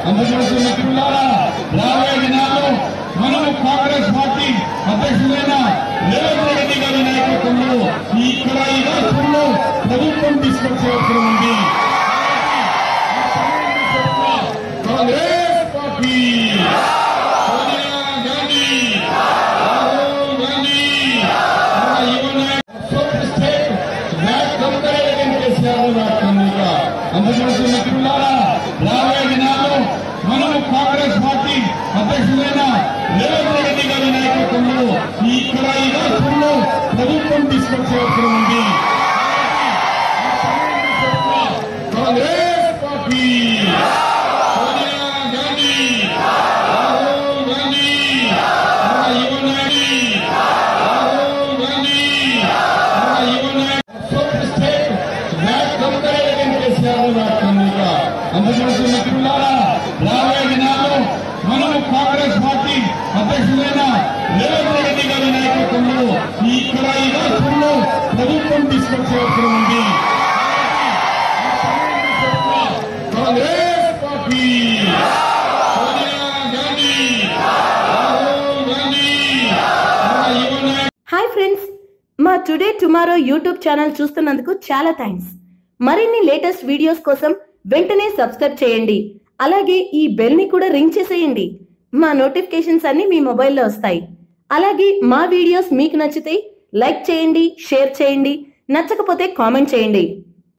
అందుకోసం మిత్రులారా రాబోయే దినాల్లో మనము కాంగ్రెస్ పార్టీ అధ్యక్షులైన రేవంత్ రెడ్డి గారి నాయకత్వంలో ఇక్కడ ఈ రాష్ట్రంలో ప్రభుత్వం తీసుకొచ్చే అవసరం ఉంది. కాంగ్రెస్ పార్టీ సోనియా గాంధీ, రాహుల్ గాంధీ, అందుకోసం మిత్రులారా రాబోయే దినాల్లో మనము కాంగ్రెస్ పార్టీ అధ్యక్షులైన రేవంత్ రెడ్డి గారి నాయకత్వంలో ఇక్కడ ఈ రాష్ట్రంలో ప్రభుత్వం తీసుకొచ్చే అవసరం ఉంది. కాంగ్రెస్ పార్టీ సోనియా గాంధీ, రాహుల్ గాంధీ, రాహుల్ గాంధీ, అందుకోసం మిత్రులారా రాబోయే దినాల్లో మనము కాంగ్రెస్ పార్టీ అధ్యక్షులైన రేవంత్ రెడ్డి గారి నాయకత్వంలో ఇక్కడ ఈ రాష్ట్రంలో ప్రభుత్వం తీసుకొచ్చే అవసరం ఉంది. Congress party Sonia Gandhi, Rahul Gandhi. Hi friends, మా టుడే టుమారో యూట్యూబ్ ఛానల్ చూస్తున్నందుకు చాలా థ్యాంక్స్. మరిన్ని లేటెస్ట్ వీడియోస్ కోసం వెంటనే సబ్స్క్రైబ్ చేయండి. అలాగే ఈ బెల్ ని కూడా రింగ్ చేసేయండి. మా నోటిఫికేషన్స్ అన్ని మీ మొబైల్లో వస్తాయి. అలాగే మా వీడియోస్ మీకు నచ్చితే లైక్ చేయండి, షేర్ చేయండి, నచ్చకపోతే కామెంట్ చేయండి.